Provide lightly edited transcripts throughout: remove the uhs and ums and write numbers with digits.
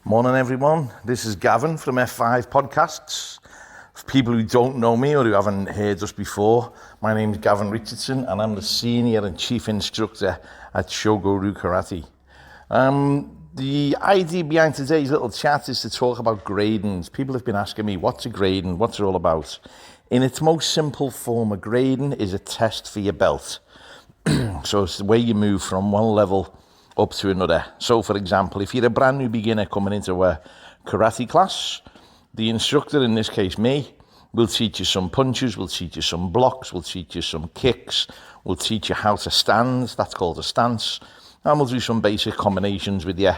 Morning, everyone. This is Gavin from F5 Podcasts. For people who don't know me or who haven't heard us before, my name is Gavin Richardson and I'm the Senior and Chief Instructor at Shogoru Karate. The idea behind today's little chat is to talk about gradings. People have been asking me, what's a grading? What's it all about? In its most simple form, a grading is a test for your belt. So it's the way you move from one level up to another. So, for example, if you're a brand new beginner coming into a karate class, the instructor, in this case me, will teach you some punches, will teach you some blocks, will teach you some kicks, will teach you how to stand, that's called a stance, and we'll do some basic combinations with you.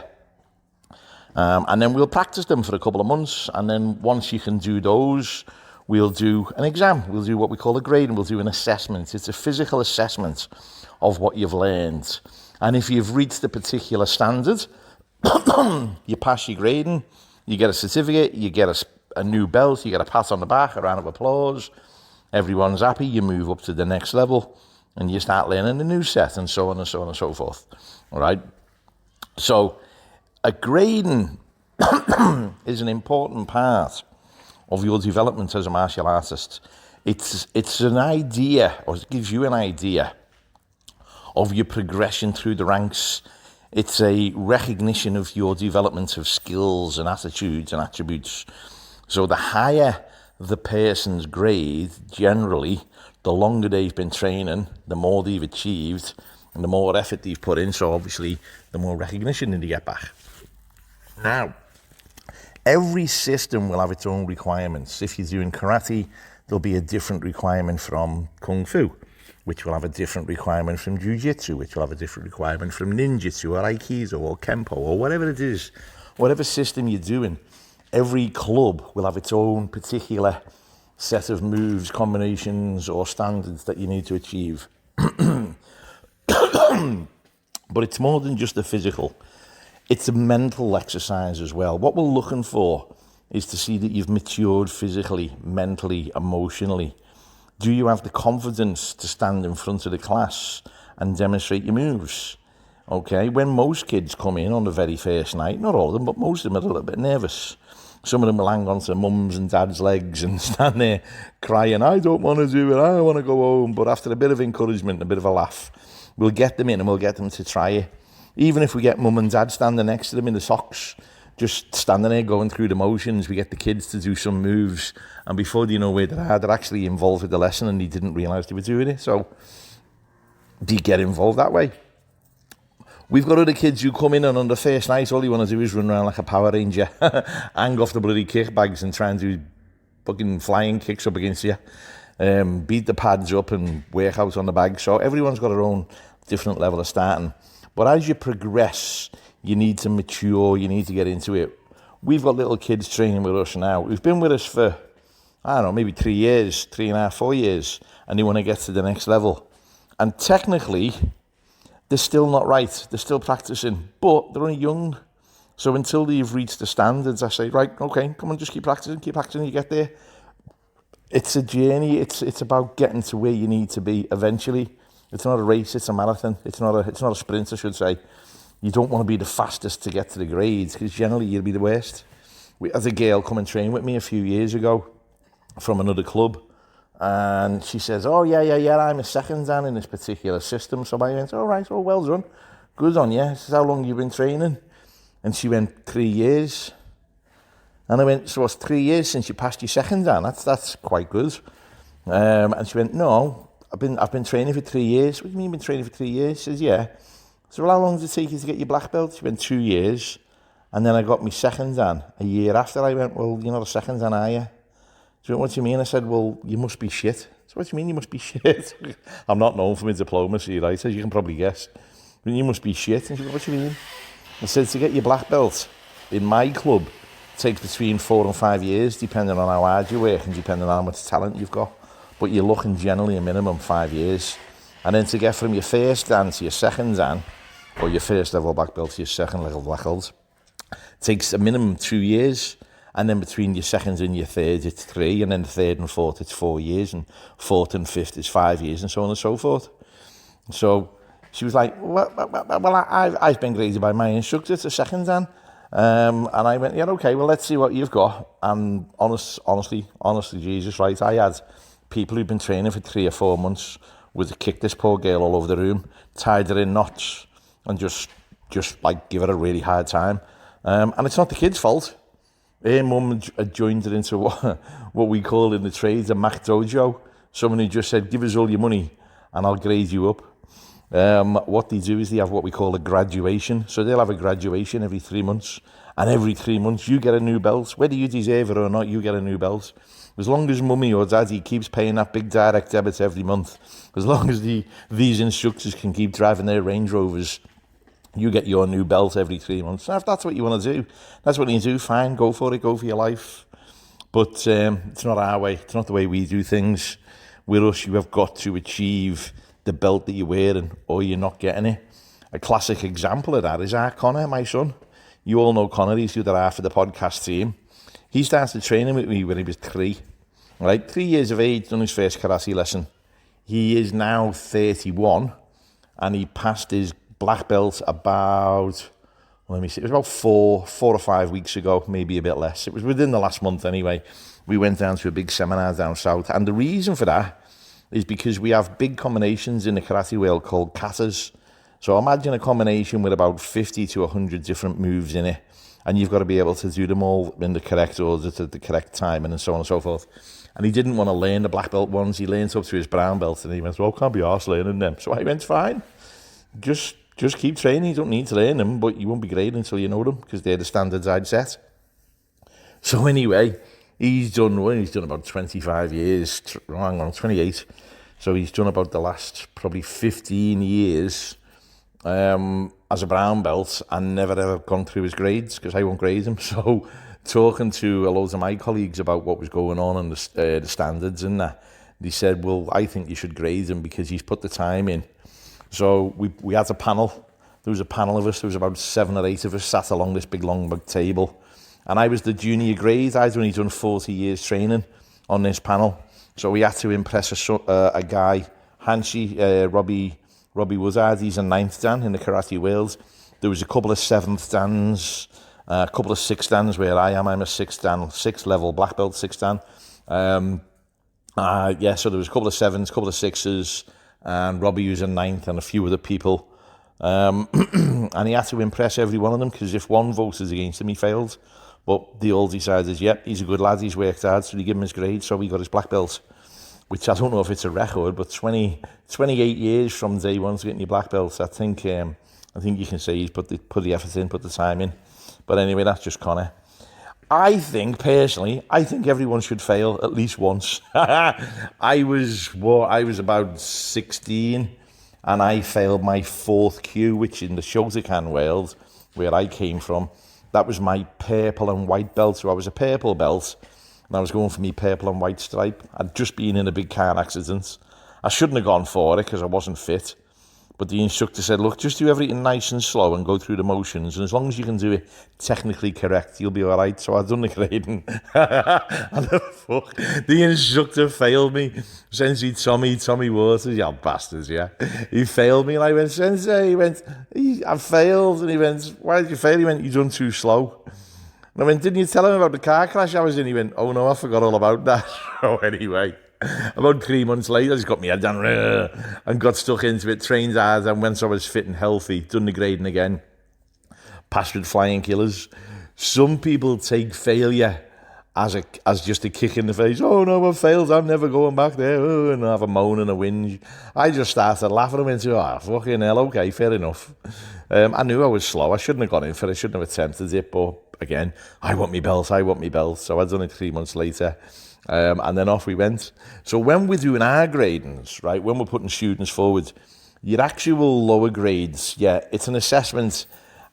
And then we'll practice them for a couple of months, and then once you can do those, we'll do an exam. We'll do what we call a grade, and we'll do an assessment. It's a physical assessment of what you've learned. And if you've reached a particular standard, you pass your grading, you get a certificate, you get a new belt, you get a pat on the back, a round of applause, everyone's happy, you move up to the next level, and you start learning a new set, and so on and so on and so forth. All right? So, a grading is an important part of your development as a martial artist. It's an idea, or it gives you an idea of your progression through the ranks. It's a recognition of your development of skills and attitudes and attributes. So the higher the person's grade, generally, the longer they've been training, the more they've achieved, and the more effort they've put in, so obviously the more recognition they get back. Now, every system will have its own requirements. If you're doing karate, there'll be a different requirement from kung fu, which will have a different requirement from jiu-jitsu, which will have a different requirement from ninjutsu or aikido or kempo or whatever it is. Whatever system you're doing, every club will have its own particular set of moves, combinations or standards that you need to achieve. But it's more than just the physical. It's a mental exercise as well. What we're looking for is to see that you've matured physically, mentally, emotionally. Do you have the confidence to stand in front of the class and demonstrate your moves? Okay, when most kids come in on the very first night, not all of them, but most of them are a little bit nervous. Some of them will hang on to mums and dad's legs and stand there crying, I don't want to do it, I want to go home. But after a bit of encouragement, a bit of a laugh, we'll get them in and we'll get them to try it. Even if we get mum and dad standing next to them in the socks, just standing there going through the motions, we get the kids to do some moves, and before they know where they are, they're actually involved with the lesson and they didn't realise they were doing it. So, do you get involved that way? We've got other kids who come in and on the first night, all you want to do is run around like a Power Ranger, hang off the bloody kick bags and try and do fucking flying kicks up against you, beat the pads up and work out on the bag. So everyone's got their own different level of starting. But as you progress, you need to mature, you need to get into it. We've got little kids training with us now who've been with us for, I don't know, maybe 3 years, 3.5, 4 years, and they want to get to the next level. And technically, they're still not right. They're still practicing, but they're only young. So until they've reached the standards, I say, right, okay, come on, just keep practicing, you get there. It's a journey. It's about getting to where you need to be eventually. It's not a race, it's a marathon. It's not a sprint, I should say. You don't want to be the fastest to get to the grades, because generally you'll be the worst. We had a girl come and train with me a few years ago from another club, and she says, oh, yeah, I'm a second dan in this particular system. So I went, all right, oh, well done. Good on you. She says, how long have you been training? And she went, 3 years. And I went, so it's 3 years since you passed your second dan? That's quite good. And she went, no, I've been training for 3 years. What do you mean you've been training for 3 years? She says, yeah. So how long did it take you to get your black belt? She went, 2 years. And then I got my second dan a year after. I went, well, you're not a second dan, are you? She went, what do you mean? I said, well, you must be shit. So what do you mean you must be shit? I'm not known for my diplomacy, right? As you can probably guess. But you must be shit. And she went, what do you mean? I said, to get your black belt in my club, it takes between 4 and 5 years, depending on how hard you work and depending on how much talent you've got. But you're looking generally a minimum 5 years. And then to get from your first dan to your second dan, or your first level black belt to your second level black belt, takes a minimum 2 years. And then between your second and your third, it's 3. And then the third and fourth, it's 4 years. And fourth and fifth is 5 years, and so on and so forth. So she was like, well, I've been graded by my instructor to second dan. And I went, yeah, okay, well, let's see what you've got. And honestly, Jesus, right, I had people who'd been training for 3 or 4 months would have kicked this poor girl all over the room, tied her in knots, and just like give her a really hard time. And it's not the kid's fault. Her mum had joined her into what we call in the trades a Mac Dojo. Someone who just said, give us all your money and I'll grade you up. What they do is they have what we call a graduation. So they'll have a graduation every 3 months. And every 3 months you get a new belt. Whether you deserve it or not, you get a new belt. As long as mummy or daddy keeps paying that big direct debit every month, as long as these instructors can keep driving their Range Rovers, you get your new belt every 3 months. Now, if that's what you want to do, that's what you do, fine, go for it, go for your life. But it's not our way. It's not the way we do things. With us, you have got to achieve the belt that you're wearing or you're not getting it. A classic example of that is our Connor, my son. You all know Connor, he's the other half of the podcast team. He started training with me when he was 3. Right, 3 years of age, done his first karate lesson. He is now 31 and he passed his black belt about, let me see, it was about 4 or 5 weeks ago, maybe a bit less. It was within the last month anyway. We went down to a big seminar down south. And the reason for that is because we have big combinations in the karate world called katas. So imagine a combination with about 50 to 100 different moves in it. And you've got to be able to do them all in the correct order, at the correct time, and so on and so forth. And he didn't want to learn the black belt ones. He learned up to his brown belt, and he went, well, can't be arsed learning them. So I went, fine. Just keep training. You don't need to learn them, but you won't be great until you know them, because they're the standards I'd set. So anyway, he's done about 25 years, 28. So he's done about the last probably 15 years as a brown belt and never ever gone through his grades because I won't grade him. So talking to loads of my colleagues about what was going on and the standards and that, they said, well, I think you should grade him because he's put the time in. So we had a panel. There was a panel of us. There was about 7 or 8 of us sat along this big long big table. And I was the junior grade. I'd only done 40 years training on this panel. So we had to impress a guy, Hanshi, Robbie Wizard. He's a 9th dan in the karate world. There was a couple of 7th dans, a couple of 6th dans where I am. I'm a 6th dan, 6th level black belt 6th dan. So there was a couple of 7s, a couple of 6s, and Robbie was a 9th and a few other people. And he had to impress every one of them because if one voted against him, he failed. But they all decided, yep, he's a good lad, he's worked hard, so they give him his grade, so he got his black belt, which I don't know if it's a record, but 28 years from day one to getting your black belt, I think you can say he's put the effort in, put the time in. But anyway, that's just Connor. I think everyone should fail at least once. I was about 16, and I failed my 4th cue, which in the Shotokan world, where I came from, that was my purple and white belt. So I was a purple belt, and I was going for me purple and white stripe. I'd just been in a big car accident. I shouldn't have gone for it because I wasn't fit. But the instructor said, look, just do everything nice and slow and go through the motions. And as long as you can do it technically correct, you'll be all right. So I've done the grading. And the instructor failed me. Sensei Tommy Waters, you bastards, yeah. He failed me. And I went, Sensei, I failed. And he went, why did you fail? He went, you've done too slow. And I went, didn't you tell him about the car crash I was in? He went, oh no, I forgot all about that. So anyway, about 3 months later, I just got my head down and got stuck into it, trained hard, and once I was fit and healthy, done the grading again, passed with flying colours. Some people take failure as just a kick in the face. Oh no, I failed, I'm never going back there. Oh, and I have a moan and a whinge. I just started laughing and went, fucking hell, okay, fair enough. I knew I was slow. I shouldn't have gone in for it. I shouldn't have attempted it, but again, I want me belt. So I'd done it 3 months later. And then off we went. So when we're doing our gradings, right, when we're putting students forward, your actual lower grades, yeah, it's an assessment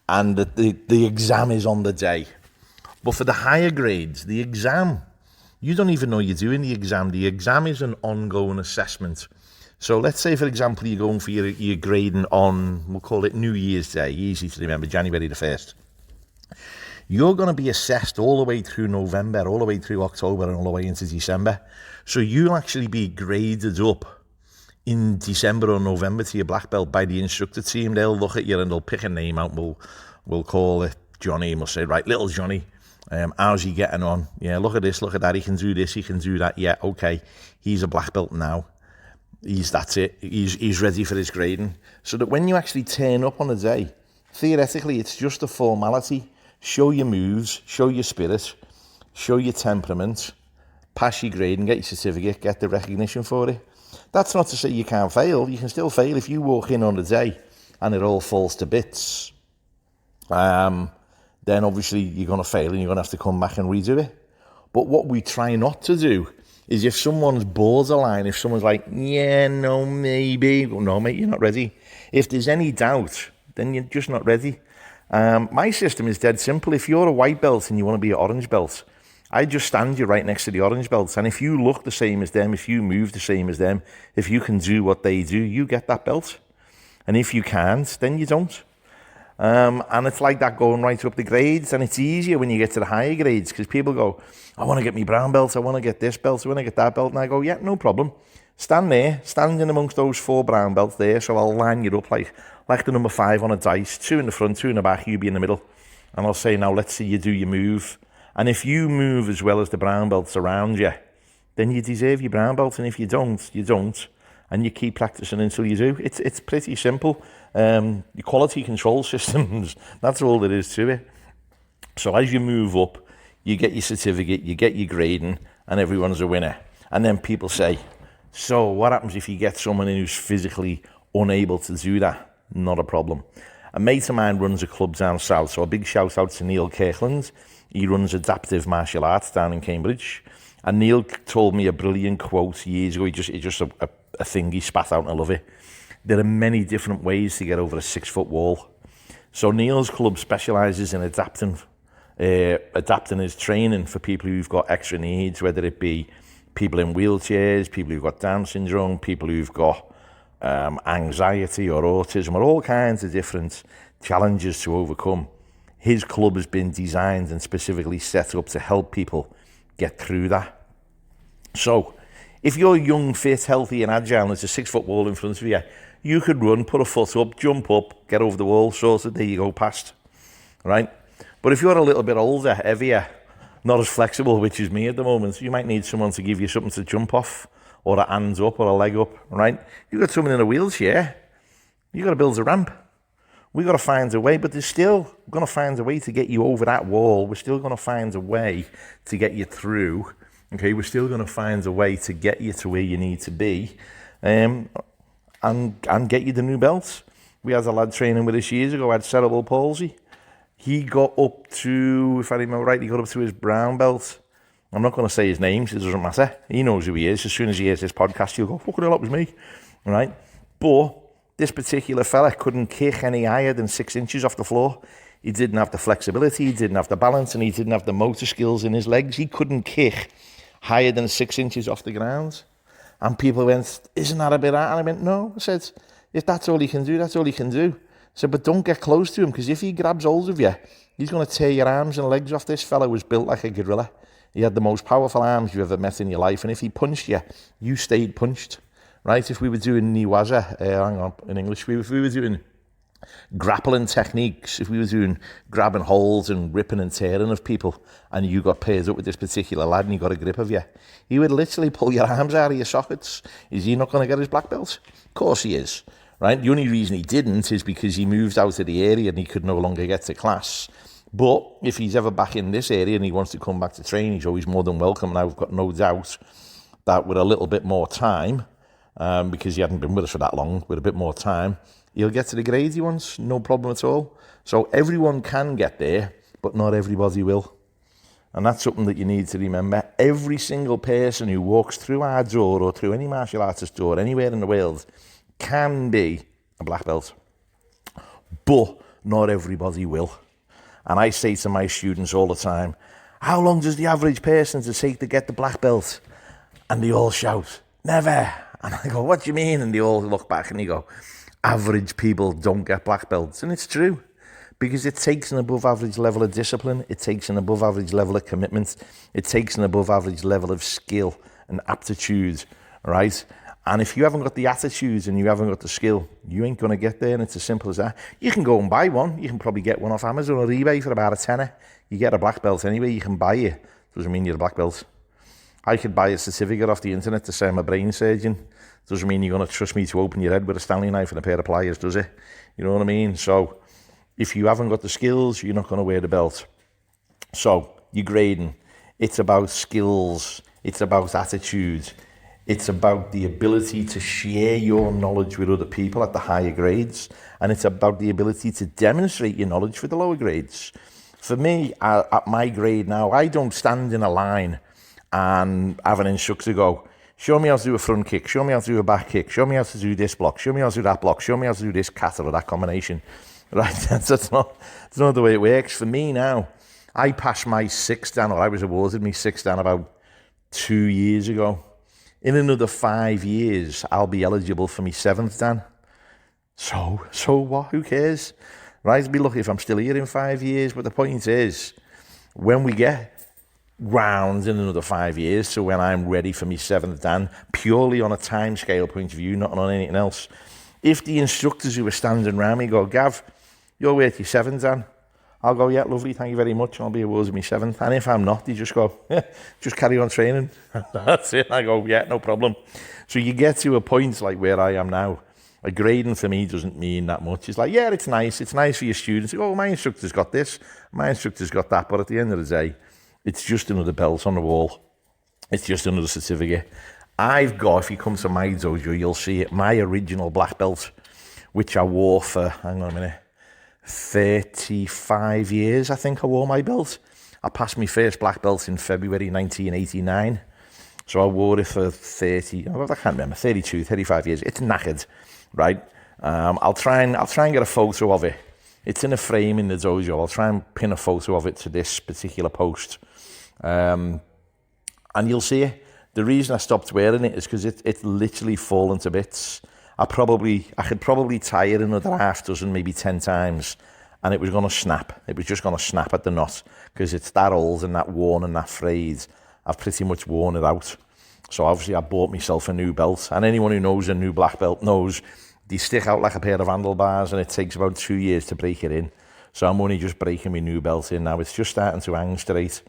and the exam is on the day. But for the higher grades, the exam, you don't even know you're doing the exam. The exam is an ongoing assessment. So let's say, for example, you're going for your grading on, we'll call it New Year's Day, easy to remember, January the 1st. You're going to be assessed all the way through November, all the way through October, and all the way into December. So you'll actually be graded up in December or November to your black belt by the instructor team. They'll look at you and they'll pick a name out. We'll call it Johnny, he must say, right, little Johnny, how's he getting on? Yeah, look at this, look at that, he can do this, he can do that. Yeah, okay, he's a black belt now. That's it, he's ready for his grading. So that when you actually turn up on a day, theoretically, it's just a formality. Show your moves, show your spirit, show your temperament, pass your grading, get your certificate, get the recognition for it. That's not to say you can't fail. You can still fail if you walk in on the day and it all falls to bits. Then obviously you're going to fail and you're going to have to come back and redo it. But what we try not to do is if someone's borderline, if someone's like, yeah, no, maybe. Well, no, mate, you're not ready. If there's any doubt, then you're just not ready. My system is dead simple. If you're a white belt and you want to be an orange belt, I just stand you right next to the orange belts. And if you look the same as them, if you move the same as them, if you can do what they do, you get that belt. And if you can't, then you don't. And it's like that going right up the grades. And it's easier when you get to the higher grades because people go, I want to get me brown belt, I want to get this belt, I want to get that belt. And I go, yeah, no problem. Stand there, standing amongst those 4 brown belts there. So I'll line you up like the number 5 on a dice, 2 in the front, 2 in the back, you be in the middle. And I'll say, now let's see you do your move. And if you move as well as the brown belts around you, then you deserve your brown belt. And if you don't, you don't. And you keep practicing until you do. It's pretty simple. The quality control systems, that's all there is to it. So as you move up, you get your certificate, you get your grading, and everyone's a winner. And then people say, so what happens if you get someone who's physically unable to do that? Not a problem. A mate of mine runs a club down south, so a big shout out to Neil Kirkland. He runs Adaptive Martial Arts down in Cambridge. And Neil told me a brilliant quote years ago. It's just a thing he spat out, and I love it. There are many different ways to get over a 6-foot wall. So Neil's club specialises in adapting his training for people who've got extra needs, whether it be people in wheelchairs, people who've got Down syndrome, people who've got anxiety or autism, or all kinds of different challenges to overcome. His club has been designed and specifically set up to help people get through that. So if you're young, fit, healthy and agile and there's a 6-foot wall in front of you, you could run, put a foot up, jump up, get over the wall, sorted, there you go, past. Right? But if you're a little bit older, heavier, not as flexible, which is me at the moment, you might need someone to give you something to jump off, or a hand up, or a leg up, right? You've got someone in a wheelchair, you've got to build a ramp. We've got to find a way, but there's still going to find a way to get you over that wall. We're still going to find a way to get you through. Okay, we're still going to find a way to get you to where you need to be, and get you the new belts. We had a lad training with us years ago, had cerebral palsy. He got up to, if I remember right, he got up to his brown belt. I'm not going to say his name, so it doesn't matter. He knows who he is. As soon as he hears this podcast, he'll go, fucking hell, that was me. Right? But this particular fella couldn't kick any higher than 6 inches off the floor. He didn't have the flexibility, he didn't have the balance, and he didn't have the motor skills in his legs. He couldn't kick higher than 6 inches off the ground. And people went, isn't that a bit hard? And I went, no. I said, if that's all he can do, that's all he can do. I said, but don't get close to him, because if he grabs hold of you, he's going to tear your arms and legs off. This fella was built like a gorilla. He had the most powerful arms you've ever met in your life. And if he punched you, you stayed punched. Right? If we were doing niwaza, in English, if we were doing grappling techniques, if we were doing grabbing holds and ripping and tearing of people, and you got paired up with this particular lad and he got a grip of you, he would literally pull your arms out of your sockets. Is he not going to get his black belt? Of course he is. Right? The only reason he didn't is because he moved out of the area and he could no longer get to class. But if he's ever back in this area and he wants to come back to train, he's always more than welcome. And I've got no doubt that with a little bit more time, because he hadn't been with us for that long, with a bit more time, he'll get to the grades he wants, no problem at all. So everyone can get there, but not everybody will. And that's something that you need to remember. Every single person who walks through our door or through any martial artist door anywhere in the world can be a black belt. But not everybody will. And I say to my students all the time, how long does the average person take to get the black belt? And they all shout, never. And I go, what do you mean? And they all look back and they go, average people don't get black belts. And it's true, because it takes an above average level of discipline. It takes an above average level of commitment. It takes an above average level of skill and aptitude, right? And if you haven't got the attitude and you haven't got the skill, you ain't going to get there. And it's as simple as that. You can go and buy one. You can probably get one off Amazon or eBay for about a tenner. You get a black belt anyway. You can buy it. Doesn't mean you're a black belt. I could buy a certificate off the internet to say I'm a brain surgeon. Doesn't mean you're going to trust me to open your head with a Stanley knife and a pair of pliers, does it? You know what I mean? So if you haven't got the skills, you're not going to wear the belt. So you're grading. It's about skills. It's about attitude. It's about the ability to share your knowledge with other people at the higher grades. And it's about the ability to demonstrate your knowledge for the lower grades. For me, at my grade now, I don't stand in a line and have an instructor go, show me how to do a front kick, show me how to do a back kick, show me how to do this block, show me how to do that block, show me how to do this kata or that combination. Right? That's not the way it works. For me now, I passed my 6th dan, or I was awarded my 6th dan about 2 years ago. In another 5 years, I'll be eligible for my 7th dan. So what? Who cares? Right? I'd be lucky if I'm still here in 5 years. But the point is, when we get round in another 5 years, so when I'm ready for my 7th dan, purely on a time scale point of view, not on anything else, if the instructors who are standing around me go, Gav, you're worth your 7th dan, I'll go, yeah, lovely, thank you very much, I'll be awarded my 7th. And if I'm not, they just go, yeah, just carry on training. That's it. I go, yeah, no problem. So you get to a point like where I am now. Like grading for me doesn't mean that much. It's like, yeah, it's nice. It's nice for your students to go, oh, my instructor's got this, my instructor's got that. But at the end of the day, it's just another belt on the wall. It's just another certificate. I've got, if you come to my dojo, you'll see it, my original black belt, which I wore for, hang on a minute, 35 years, I think I wore my belt. I passed my first black belt in February 1989. So I wore it for 30, I can't remember, 32, 35 years. It's knackered, right? I'll try and get a photo of it. It's in a frame in the dojo. I'll try and pin a photo of it to this particular post. And you'll see it. The reason I stopped wearing it is because it's literally fallen to bits. I could probably tie it another half dozen, maybe 10 times, and it was going to snap. It was just going to snap at the knot because it's that old and that worn and that frayed. I've pretty much worn it out. So obviously I bought myself a new belt, and anyone who knows a new black belt knows they stick out like a pair of handlebars and it takes about 2 years to break it in. So I'm only just breaking my new belt in now. It's just starting to hang straight.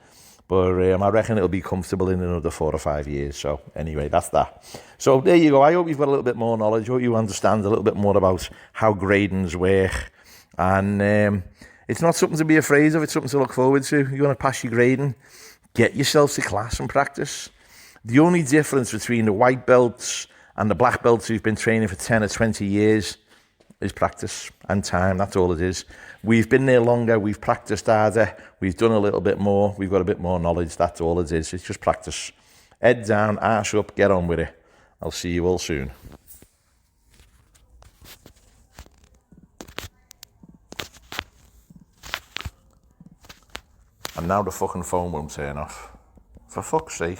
But I reckon it'll be comfortable in another 4 or 5 years. So anyway, that's that. So there you go. I hope you've got a little bit more knowledge. I hope you understand a little bit more about how gradings work. And it's not something to be afraid of. It's something to look forward to. You want to pass your grading, get yourself to class and practice. The only difference between the white belts and the black belts who've been training for 10 or 20 years is practice and time. That's all it is. We've been there longer. We've practiced harder. We've done a little bit more. We've got a bit more knowledge. That's all it is. It's just practice. Head down, arse up, get on with it. I'll see you all soon. And now the fucking phone won't turn off. For fuck's sake.